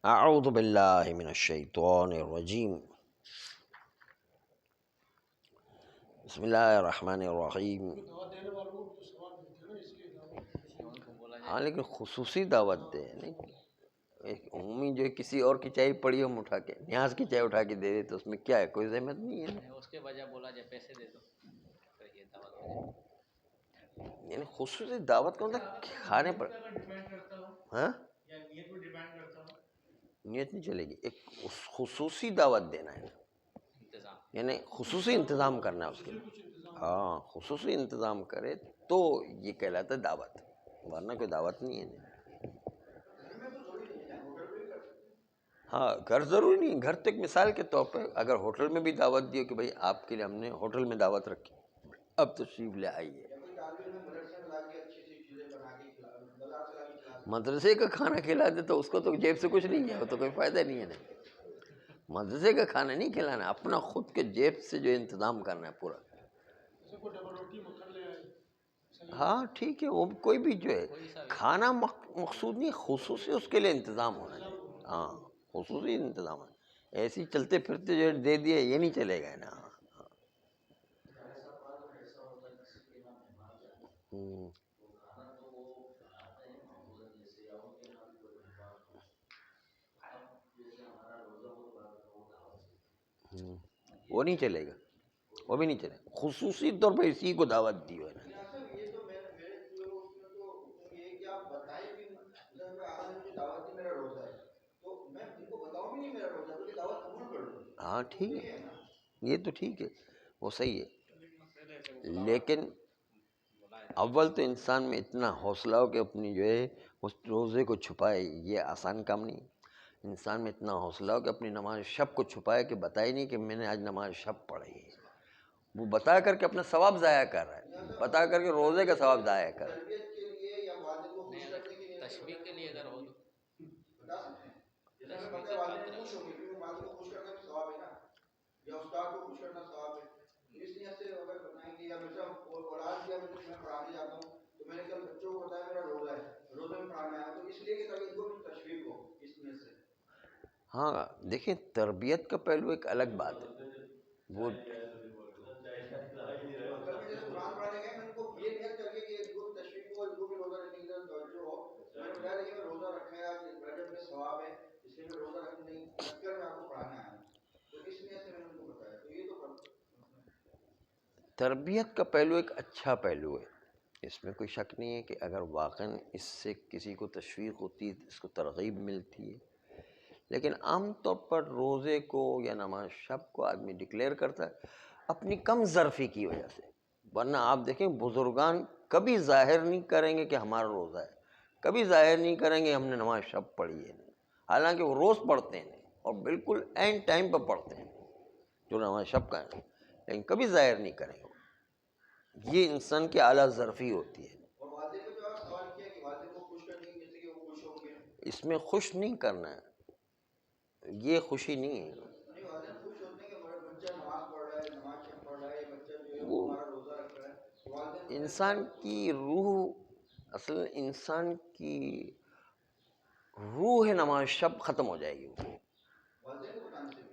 اعوذ باللہ من الشیطان الرجیم بسم اللہ الرحمن الرحیم۔ ہاں لیکن خصوصی دعوت دے، نہیں ایک عمومی جو کسی اور کی چائے پڑی ہم اٹھا کے نیاز کی چائے اٹھا کے دے دے تو اس میں کیا ہے، کوئی زحمت نہیں ہے اس کے بجائے بولا جائے پیسے دے دو تو یہ دعوت ہو جائے۔ یعنی خصوصی دعوت کا مطلب کھانے پر ہاں نیت نہیں چلے گی، ایک خصوصی دعوت دینا ہے، انتظام یعنی خصوصی انتظام کرنا ہے اس کے لیے۔ ہاں خصوصی انتظام کرے تو یہ کہلاتا ہے دعوت، ورنہ کوئی دعوت نہیں ہے۔ ہاں گھر ضروری نہیں، گھر تو ایک مثال کے طور پہ اگر ہوٹل میں بھی دعوت دی کہ بھائی آپ کے لیے ہم نے ہوٹل میں دعوت رکھی، اب تشریف لے آئیے۔ مدرسے کا کھانا کھلا دے تو اس کو تو جیب سے کچھ نہیں ہے، وہ تو کوئی فائدہ نہیں ہے نا۔ مدرسے کا کھانا نہیں کھلانا، اپنا خود کے جیب سے جو انتظام کرنا ہے پورا۔ ہاں ٹھیک ہے، وہ کوئی بھی جو ہے کھانا مقصود نہیں، خصوصی اس کے لیے انتظام ہونا چاہیے۔ ہاں خصوصی انتظام ہے، ایسے ہی چلتے پھرتے جو دے دیا یہ نہیں چلے گا نا۔ وہ نہیں چلے گا، وہ بھی نہیں چلے گا، خصوصی طور پہ اسی کو دعوت دی ہے نا۔ ہاں ٹھیک ہے، یہ تو ٹھیک ہے، وہ صحیح ہے، لیکن اول تو انسان میں اتنا حوصلہ ہو کہ اپنی جو ہے اس روزے کو چھپائے، یہ آسان کام نہیں۔ انسان میں اتنا حوصلہ ہو کہ اپنی نماز شب کو چھپائے کہ بتائے نہیں کہ میں نے آج نماز شب پڑھی ہے، وہ بتا کر کے اپنا ثواب ضائع کر رہا ہے، بتا کر کے روزے کا ثواب ضائع کر رہا ہے۔ تشبیہ کے لیے اگر ہو تو ہاں دیکھیں تربیت کا پہلو ایک الگ بات ہے، وہ تربیت کا پہلو ایک اچھا پہلو ہے، اس میں کوئی شک نہیں ہے کہ اگر واقعاً اس سے کسی کو تشویق ہوتی ہے، اس کو ترغیب ملتی ہے، لیکن عام طور پر روزے کو یا نماز شب کو آدمی ڈکلیئر کرتا ہے اپنی کم ظرفی کی وجہ سے، ورنہ آپ دیکھیں بزرگان کبھی ظاہر نہیں کریں گے کہ ہمارا روزہ ہے، کبھی ظاہر نہیں کریں گے ہم نے نماز شب پڑھی ہے، حالانکہ وہ روز پڑھتے ہیں اور بالکل عین ٹائم پہ پڑھتے ہیں جو نماز شب کا ہے، لیکن کبھی ظاہر نہیں کریں گے۔ یہ انسان کی اعلیٰ ظرفی ہوتی ہے، اس میں خوش نہیں کرنا ہے، یہ خوشی نہیں ہے۔ وہ انسان کی روح، اصل انسان کی روح نماز شب ختم ہو جائے گی،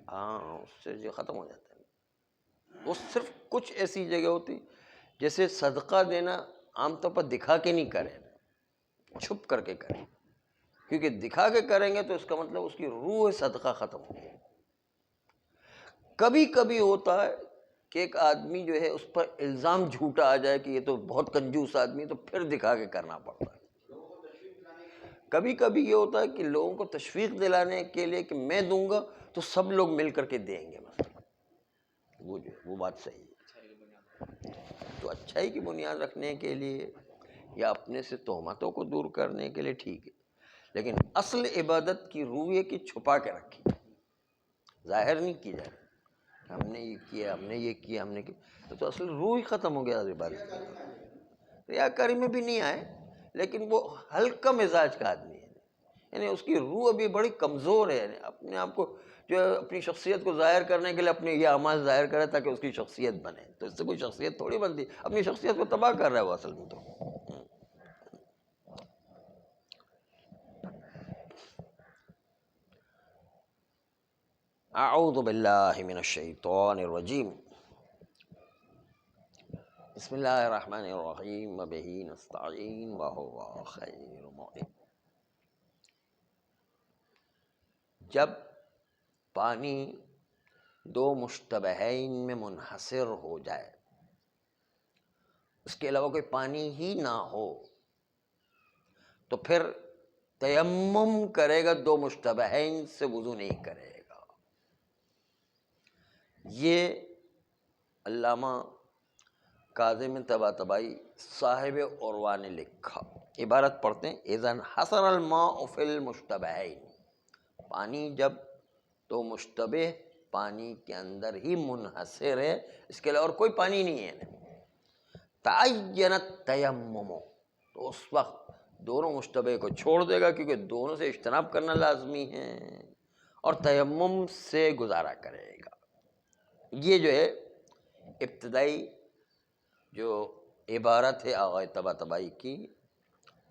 ہاں اس سے جو ختم ہو جاتا ہے، وہ صرف کچھ ایسی جگہ ہوتی جیسے صدقہ دینا عام طور پر دکھا کے نہیں کرے، چھپ کر کے کریں، کیونکہ دکھا کے کریں گے تو اس کا مطلب اس کی روح صدقہ ختم ہو گئی۔ کبھی کبھی ہوتا ہے کہ ایک آدمی جو ہے اس پر الزام جھوٹا آ جائے کہ یہ تو بہت کنجوس آدمی، تو پھر دکھا کے کرنا پڑتا ہے۔ کبھی کبھی یہ ہوتا ہے کہ لوگوں کو تشویق دلانے کے لیے کہ میں دوں گا تو سب لوگ مل کر کے دیں گے، مثلا وہ بات صحیح ہے، تو اچھائی کی بنیاد رکھنے کے لیے یا اپنے سے تہمتوں کو دور کرنے کے لیے ٹھیک ہے، لیکن اصل عبادت کی روح ہے کہ چھپا کے رکھی، ظاہر نہیں کی جائے ہم نے یہ کیا، ہم نے یہ کیا، ہم نے کیا، تو اصل روح ہی ختم ہو گیا عبادت کی۔ ریاکاری میں بھی نہیں آئے، لیکن وہ ہلکا مزاج کا آدمی ہے، یعنی اس کی روح ابھی بڑی کمزور ہے، یعنی اپنے آپ کو جو ہے اپنی شخصیت کو ظاہر کرنے کے لیے اپنے یہ اعمال ظاہر کرے تاکہ اس کی شخصیت بنے، تو اس سے کوئی شخصیت تھوڑی بنتی، اپنی شخصیت کو تباہ کر رہا ہے وہ اصل میں تو۔ اعوذ باللہ من الشیطان الرجیم، بسم اللہ الرحمن الرحیم وبہ نستعین وہو خیر معین۔ جب پانی دو مشتبہین میں منحصر ہو جائے، اس کے علاوہ کوئی پانی ہی نہ ہو، تو پھر تیمم کرے گا، دو مشتبہین سے وضو نہیں کرے گا۔ یہ علامہ کاظم طباطبائی صاحب عروہ نے لکھا۔ عبارت پڑھتے ہیں، اذا انحصر الماء فی المشتبہین، پانی جب تو مشتبہ پانی کے اندر ہی منحصر ہے، اس کے علاوہ اور کوئی پانی نہیں ہے، تعین التیمم، تو اس وقت دونوں مشتبہ کو چھوڑ دے گا، کیونکہ دونوں سے اجتناب کرنا لازمی ہے، اور تیمم سے گزارا کرے گا۔ یہ جو ہے ابتدائی جو عبارت ہے آغا طباطبائی کی،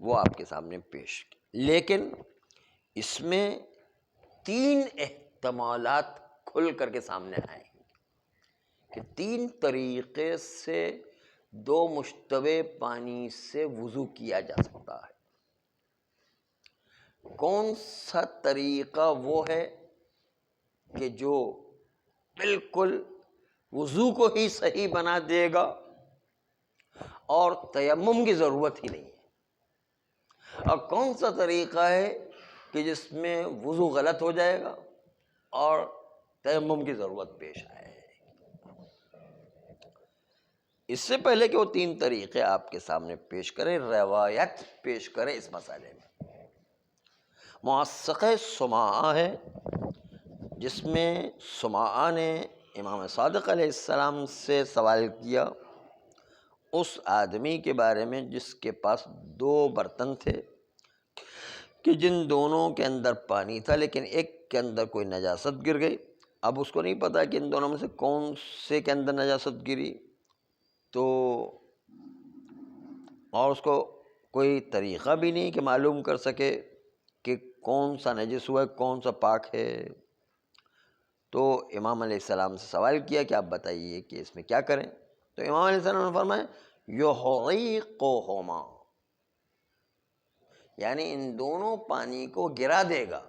وہ آپ کے سامنے پیش کی، لیکن اس میں تین احتمالات کھل کر کے سامنے آئیں گے کہ تین طریقے سے دو مشتبہ پانی سے وضو کیا جا سکتا ہے۔ کون سا طریقہ وہ ہے کہ جو بالکل وضو کو ہی صحیح بنا دے گا اور تیمم کی ضرورت ہی نہیں ہے، اور کون سا طریقہ ہے کہ جس میں وضو غلط ہو جائے گا اور تیمم کی ضرورت پیش آئے گی۔ اس سے پہلے کہ وہ تین طریقے آپ کے سامنے پیش کریں، روایت پیش کریں اس مسئلے میں۔ موثقہ سماعہ ہے، جس میں سماعہ نے امام صادق علیہ السلام سے سوال کیا اس آدمی کے بارے میں جس کے پاس دو برتن تھے کہ جن دونوں کے اندر پانی تھا، لیکن ایک کے اندر کوئی نجاست گر گئی۔ اب اس کو نہیں پتا کہ ان دونوں میں سے کون سے کے اندر نجاست گری، تو اور اس کو کوئی طریقہ بھی نہیں کہ معلوم کر سکے کہ کون سا نجس ہوا ہے، کون سا پاک ہے۔ تو امام علیہ السلام سے سوال کیا کہ آپ بتائیے کہ اس میں کیا کریں، تو امام علیہ السلام نے فرمایا یحریقہما، یعنی ان دونوں پانی کو گرا دے گا،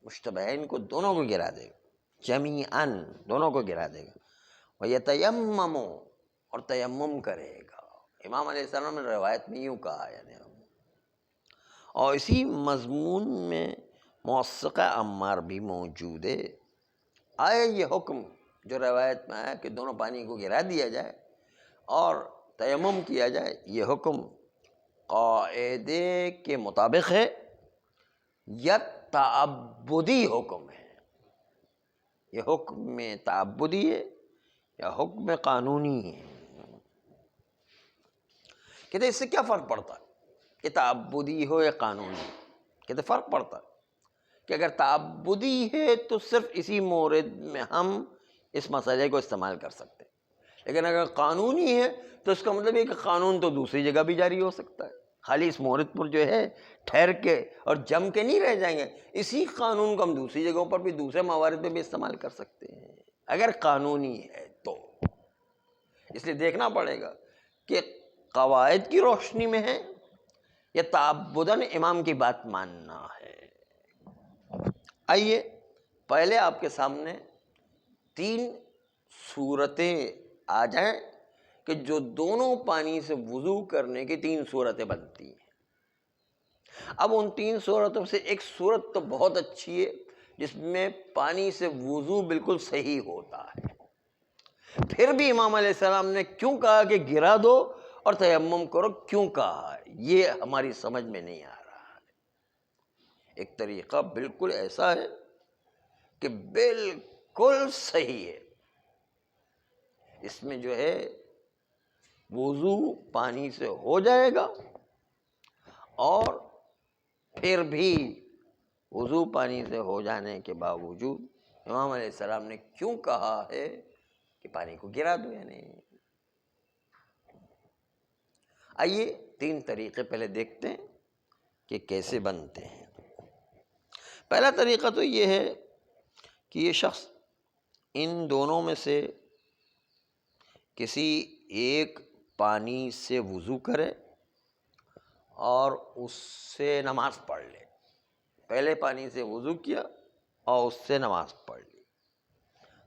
مشتبہین کو دونوں کو گرا دے گا، جمیعاً دونوں کو گرا دے گا، ویتیمم، اور تیمم کرے گا۔ امام علیہ السلام نے روایت میں یوں کہا، یعنی اور اسی مضمون میں موثقہ عمار بھی موجود ہے۔ آیا یہ حکم جو روایت میں آیا کہ دونوں پانی کو گرا دیا جائے اور تیمم کیا جائے، یہ حکم قاعدے کے مطابق ہے یا تعبدی حکم ہے؟ یہ حکم تعبدی ہے یا حکم قانونی ہے؟ کہتے اس سے کیا فرق پڑتا ہے کہ تعبدی ہو یا قانونی؟ کہتے فرق پڑتا ہے کہ اگر تعبدی ہے تو صرف اسی مورد میں ہم اس مسئلے کو استعمال کر سکتے ہیں، لیکن اگر قانونی ہے تو اس کا مطلب یہ کہ قانون تو دوسری جگہ بھی جاری ہو سکتا ہے، خالی اس مورد پر جو ہے ٹھہر کے اور جم کے نہیں رہ جائیں گے، اسی قانون کو ہم دوسری جگہوں پر بھی دوسرے موارد میں بھی استعمال کر سکتے ہیں اگر قانونی ہے تو۔ اس لیے دیکھنا پڑے گا کہ قواعد کی روشنی میں ہے یا تعبداً امام کی بات ماننا ہے۔ آئیے پہلے آپ کے سامنے تین صورتیں آ جائیں کہ جو دونوں پانی سے وضو کرنے کی تین صورتیں بنتی ہیں۔ اب ان تین صورتوں سے ایک صورت تو بہت اچھی ہے جس میں پانی سے وضو بالکل صحیح ہوتا ہے، پھر بھی امام علیہ السلام نے کیوں کہا کہ گرا دو اور تیمم کرو، کیوں کہا یہ ہماری سمجھ میں نہیں آ رہا ہے۔ ایک طریقہ بالکل ایسا ہے کہ بالکل صحیح ہے، اس میں جو ہے وضو پانی سے ہو جائے گا، اور پھر بھی وضو پانی سے ہو جانے کے باوجود امام علیہ السلام نے کیوں کہا ہے کہ پانی کو گرا دو، یعنی آئیے تین طریقے پہلے دیکھتے ہیں کہ کیسے بنتے ہیں۔ پہلا طریقہ تو یہ ہے کہ یہ شخص ان دونوں میں سے کسی ایک پانی سے وضو کرے اور اس سے نماز پڑھ لے. پہلے پانی سے وضو کیا اور اس سے نماز پڑھ لی.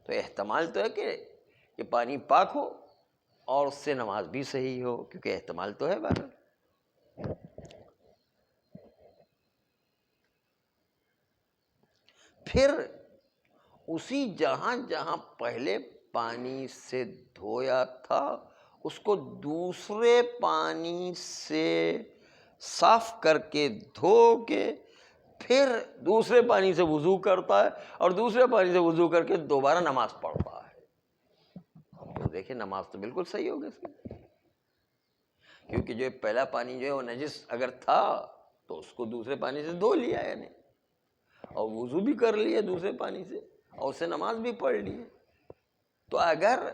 تو احتمال تو ہے کہ یہ پانی پاک ہو اور اس سے نماز بھی صحیح ہو، کیونکہ احتمال تو ہے بہرحال. پھر اسی جہاں جہاں پہلے پانی سے دھویا تھا اس کو دوسرے پانی سے صاف کر کے دھو کے پھر دوسرے پانی سے وضو کرتا ہے اور دوسرے پانی سے وضو کر کے دوبارہ نماز پڑھتا ہے. تو دیکھیں نماز تو بالکل صحیح ہوگی اس کی، کیونکہ جو پہلا پانی جو ہے وہ نجس اگر تھا تو اس کو دوسرے پانی سے دھو لیا یعنی، اور وضو بھی کر لیا دوسرے پانی سے اور اسے نماز بھی پڑھ لی. تو اگر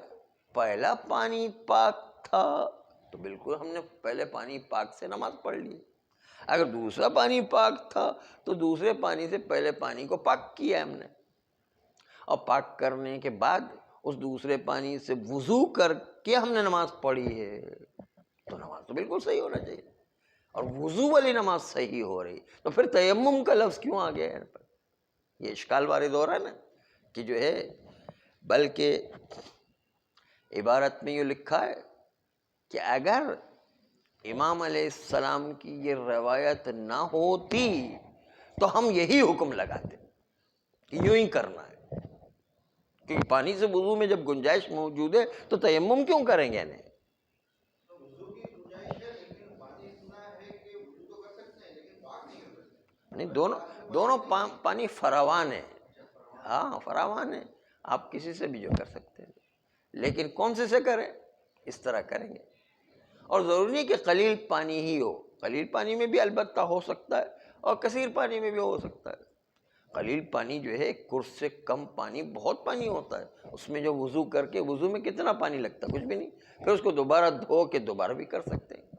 پہلا پانی پاک تھا تو بالکل ہم نے پہلے پانی پاک سے نماز پڑھ لی. اگر دوسرا پانی پاک تھا تو دوسرے پانی سے پہلے پانی کو پاک کیا ہم نے، اور پاک کرنے کے بعد اس دوسرے پانی سے وضو کر کے ہم نے نماز پڑھی ہے. تو نماز تو بالکل صحیح ہونا چاہیے، اور وضو والی نماز صحیح ہو رہی. تو پھر تیمم کا لفظ کیوں آ گیا یہاں پر؟ یہ اشکال وارد ہو رہا ہے نا کہ جو ہے، بلکہ عبارت میں یہ لکھا ہے کہ اگر امام علیہ السلام کی یہ روایت نہ ہوتی تو ہم یہی حکم لگاتے کہ یوں ہی کرنا ہے، کیونکہ پانی سے وضو میں جب گنجائش موجود ہے تو تیمم کیوں کریں گے؟ نہیں، دونوں پانی فراوان ہے. ہاں فراوان ہے، آپ کسی سے بھی جو کر سکتے ہیں، لیکن کون سے کریں؟ اس طرح کریں گے. اور ضروری نہیں کہ قلیل پانی ہی ہو، قلیل پانی میں بھی البتہ ہو سکتا ہے اور کثیر پانی میں بھی ہو سکتا ہے. قلیل پانی جو ہے کرس سے کم پانی، بہت پانی ہوتا ہے اس میں جو وضو کر کے، وضو میں کتنا پانی لگتا ہے؟ کچھ بھی نہیں. پھر اس کو دوبارہ دھو کے دوبارہ بھی کر سکتے ہیں،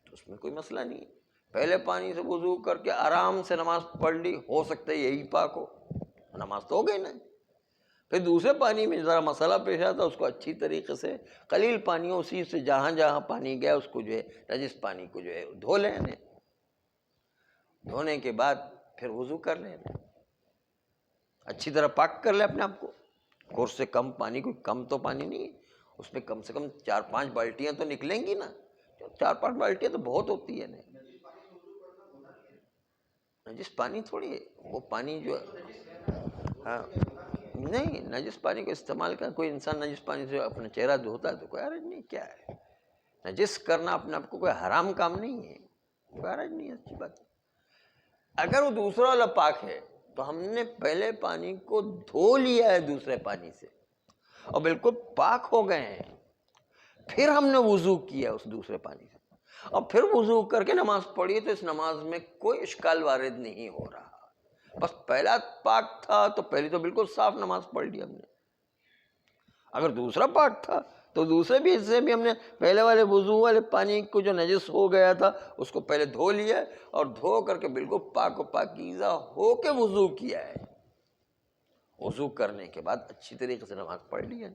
تو اس میں کوئی مسئلہ نہیں ہے. پہلے پانی سے وضو کر کے آرام سے نماز پڑھ لی، ہو سکتا ہے یہی پاک ہو، نماز تو ہو گئی نا. پھر دوسرے پانی میں ذرا مسئلہ پیش آتا، اس کو اچھی طریقے سے قلیل پانی ہو، اسی سے جہاں جہاں پانی گیا اس کو جو ہے نجس پانی کو جو ہے دھو لینے، دھونے کے بعد پھر وضو کر لینا، اچھی طرح پاک کر لے اپنے آپ کو. کورس سے کم پانی، کوئی کم تو پانی نہیں ہے اس میں، کم سے کم 4-5 بالٹیاں تو نکلیں گی نا. 4-5 بالٹیاں تو بہت ہوتی ہے نا. نجس پانی تھوڑی ہے وہ پانی جو، ہاں نہیں، نجس پانی کو استعمال کر، کوئی انسان نجس پانی سے اپنا چہرہ دھوتا ہے تو کوئی حرج نہیں. کیا ہے نجس کرنا اپنے آپ کو کوئی حرام کام نہیں ہے، کوئی حرج نہیں ہے، اچھی بات ہے. اگر وہ دوسرا والا پاک ہے تو ہم نے پہلے پانی کو دھو لیا ہے دوسرے پانی سے اور بالکل پاک ہو گئے ہیں، پھر ہم نے وضو کیا اس دوسرے پانی سے اور پھر وضو کر کے نماز پڑھی، تو اس نماز میں کوئی اشکال وارد نہیں ہو رہا. بس پہلا پاک تھا تو پہلی تو بالکل صاف نماز پڑھ لی ہم نے. اگر دوسرا پاک تھا تو دوسرے بھی حصے بھی ہم نے پہلے والے وضو والے پانی کو جو نجس ہو گیا تھا اس کو پہلے دھو لیا اور دھو کر کے بالکل پاک و پاکیزہ ہو کے وضو کیا ہے. وضو کرنے کے بعد اچھی طریقے سے نماز پڑھ لی ہے.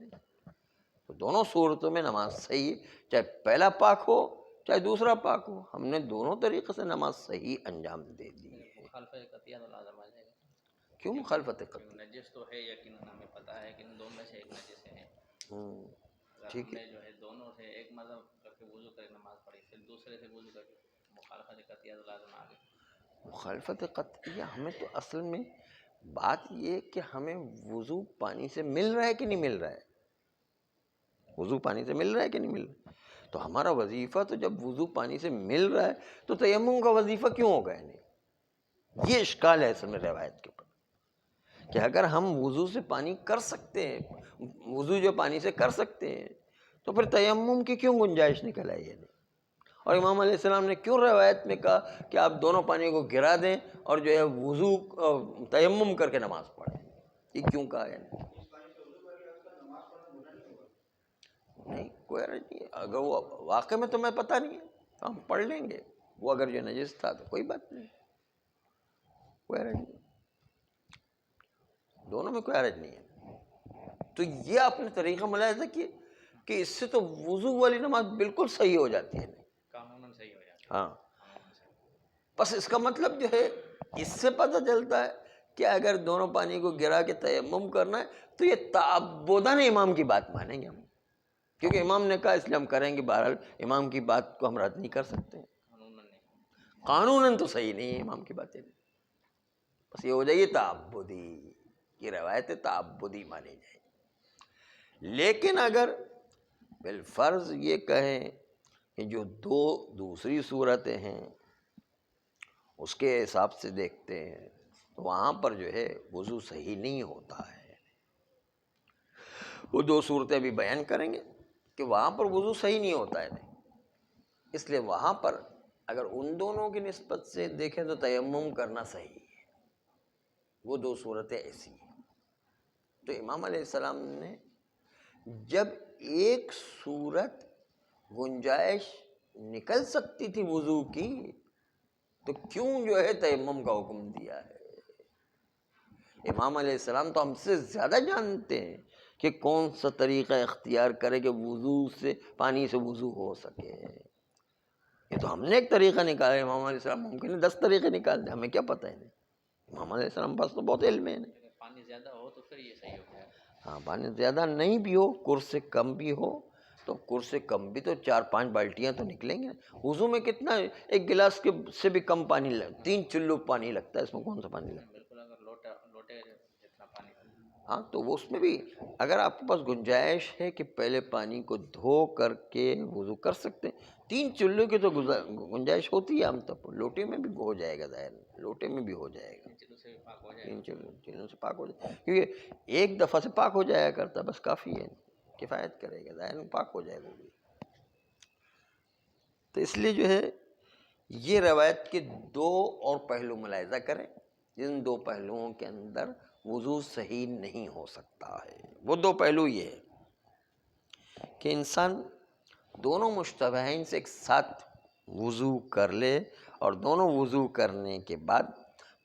تو دونوں صورتوں میں نماز صحیح ہے، چاہے پہلا پاک ہو چاہے دوسرا پاک ہو، ہم نے دونوں طریقے سے نماز صحیح انجام دے دی ہے. مخالفت قطعیہ تو لازم آ جائے گا. کیوں مخالفت قطعی؟ نجس تو ہے یقیناً، ہمیں پتہ ہے کہ ان دو میں سے ایک نجس ہے. اگر ٹھیک ہم ہے. نے جو ہے دونوں سے ایک مذہب کر کے وضو کر کے نماز پڑھی، پھر دوسرے سے وضو کر کے، مخالفت قطعیہ تو لازم آ گئی. مخالفت قطعیہ ہمیں تو اصل میں بات یہ کہ ہمیں وضو پانی سے مل رہا ہے کہ نہیں مل رہا ہے، وضو پانی سے مل رہا ہے کہ نہیں مل رہا ہے. تو ہمارا وظیفہ تو جب وضو پانی سے مل رہا ہے تو تیمم کا وظیفہ کیوں ہوگا؟ نہیں، یہ اشکال ہے اصل میں روایت کے اوپر کہ اگر ہم وضو سے پانی کر سکتے ہیں، وضو جو پانی سے کر سکتے ہیں تو پھر تیمم کی کیوں گنجائش نکل آئی ہے؟ اور امام علیہ السلام نے کیوں روایت میں کہا کہ آپ دونوں پانی کو گرا دیں اور جو ہے وضو تیمم کر کے نماز پڑھیں؟ یہ کیوں کہا ہے؟ نہیں، کوئی حرج نہیں ہے. اگر وہ واقع میں تمہیں پتہ نہیں ہے تو ہم پڑھ لیں گے. وہ اگر جو نجس تھا تو کوئی بات نہیں، کوئی حرج نہیں، دونوں میں کوئی حرج نہیں ہے. تو یہ آپ نے طریقہ ملاحظہ کیا کہ اس سے تو وضو والی نماز بالکل صحیح ہو جاتی ہے. قانون صحیح ہو جاتا ہے. ہاں، بس اس کا مطلب جو ہے اس سے پتہ چلتا ہے کہ اگر دونوں پانی کو گرا کے تیمم کرنا ہے تو یہ تعبداً امام کی بات مانیں گے ہم، کیونکہ امام نے کہا اس لیے ہم کریں گے. بہرحال امام کی بات کو ہم رد نہیں کر سکتے، قانوناً تو صحیح نہیں ہے امام کی باتیں. بس یہ ہو جائے گی تعبدی، یہ روایت تعبدی مانی جائے. لیکن اگر بالفرض یہ کہیں کہ جو دو دوسری صورتیں ہیں اس کے حساب سے دیکھتے ہیں تو وہاں پر جو ہے وضو صحیح نہیں ہوتا ہے. وہ دو صورتیں بھی بیان کریں گے کہ وہاں پر وضو صحیح نہیں ہوتا ہے. اس لیے وہاں پر اگر ان دونوں کی نسبت سے دیکھیں تو تیمم کرنا صحیح ہے. وہ دو صورتیں ایسی ہیں. تو امام علیہ السلام نے جب ایک صورت گنجائش نکل سکتی تھی وضو کی تو کیوں جو ہے تیمم کا حکم دیا ہے؟ امام علیہ السلام تو ہم سے زیادہ جانتے ہیں کہ کون سا طریقہ اختیار کرے کہ وضو سے پانی سے وضو ہو سکے. یہ تو ہم نے ایک طریقہ نکالا. امام علیہ السلام ممکن ہے 10 طریقے نکال دیں، ہمیں کیا پتہ ہے. امام علیہ السلام پاس تو بہت علم ہے. پانی زیادہ ہو تو پھر یہ صحیح ہو جائے. ہاں، پانی زیادہ نہیں بھی ہو، کُر سے کم بھی ہو تو کُر سے کم بھی تو 4-5 بالٹیاں تو نکلیں گے. وضو میں کتنا، ایک گلاس کے سے بھی کم پانی 3 چلو پانی لگتا ہے. اس میں کون سا پانی لگتا ہے؟ بالکل، اگر لوٹے جتنا پانی. ہاں، تو وہ اس میں بھی اگر آپ کے پاس گنجائش ہے کہ پہلے پانی کو دھو کر کے وضو کر سکتے ہیں. 3 چلو کی تو گنجائش ہوتی ہے عام طور پر. لوٹے میں بھی ہو جائے گا، ظاہر لوٹے میں بھی ہو جائے گا. 3 چلو سے پاک ہو جائے. 3 چلوں سے پاک ہو جائے، کیونکہ ایک دفعہ سے پاک ہو جایا کرتا، بس کافی ہے، کفایت کرے گا، ظاہر پاک ہو جائے گا. تو اس لیے جو ہے یہ روایت کے 2 اور پہلو ملاحظہ کریں جن 2 پہلوؤں کے اندر وضو صحیح نہیں ہو سکتا ہے. وہ 2 پہلو یہ ہے کہ انسان دونوں مشتبہین سے ایک ساتھ وضو کر لے اور دونوں وضو کرنے کے بعد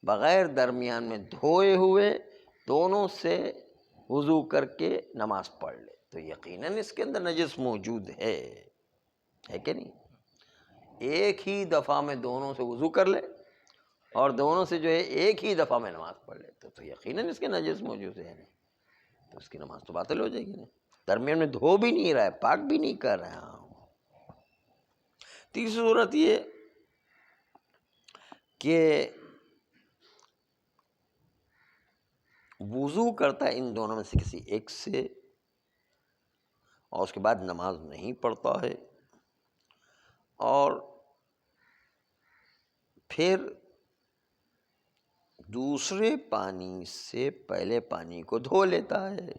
بغیر درمیان میں دھوئے ہوئے دونوں سے وضو کر کے نماز پڑھ لے تو یقیناً اس کے اندر نجس موجود ہے کہ نہیں. ایک ہی دفعہ میں دونوں سے وضو کر لے اور دونوں سے جو ہے ایک ہی دفعہ میں نماز پڑھ لیتے تو یقیناً اس کے نجس موجود ہے نہیں تو اس کی نماز تو باطل ہو جائے گی. نہیں، درمیان میں دھو بھی نہیں رہا ہے، پاک بھی نہیں کر رہا ہوں. تیسری صورت یہ کہ وضو کرتا ہے ان دونوں میں سے کسی ایک سے اور اس کے بعد نماز نہیں پڑھتا ہے اور پھر دوسرے پانی سے پہلے پانی کو دھو لیتا ہے.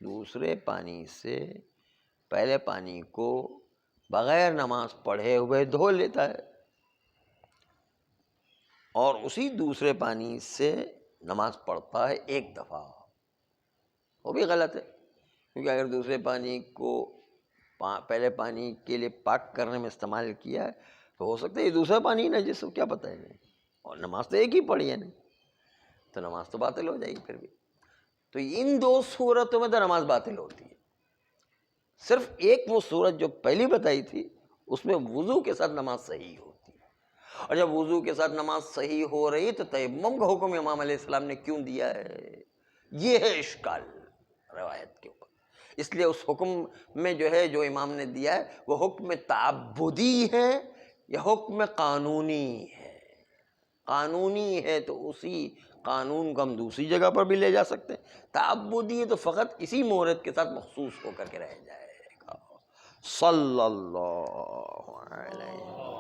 دوسرے پانی سے پہلے پانی کو بغیر نماز پڑھے ہوئے دھو لیتا ہے اور اسی دوسرے پانی سے نماز پڑھتا ہے ایک دفعہ. وہ بھی غلط ہے، کیونکہ اگر دوسرے پانی کو پہلے پانی کے لیے پاک کرنے میں استعمال کیا ہے تو ہو سکتا ہے یہ دوسرا پانی ہی نہ جس کو کیا پتہ ہے نہیں، اور نماز تو ایک ہی پڑھی ہے نہیں تو نماز تو باطل ہو جائے گی. پھر بھی تو ان 2 صورتوں میں تو نماز باطل ہوتی ہے. صرف ایک وہ صورت جو پہلی بتائی تھی اس میں وضو کے ساتھ نماز صحیح ہوتی ہے، اور جب وضو کے ساتھ نماز صحیح ہو رہی تو تیمم کا حکم امام علیہ السلام نے کیوں دیا ہے؟ یہ ہے اشکال روایت کے اوپر. اس لیے اس حکم میں جو ہے جو امام نے دیا ہے وہ حکم تعبدی ہے یا حکم قانونی ہے؟ قانونی ہے تو اسی قانون کو ہم دوسری جگہ پر بھی لے جا سکتے ہیں. تعبدی ہے تو فقط اسی مورد کے ساتھ مخصوص ہو کر کے رہ جائے گا. صلی اللہ علیہ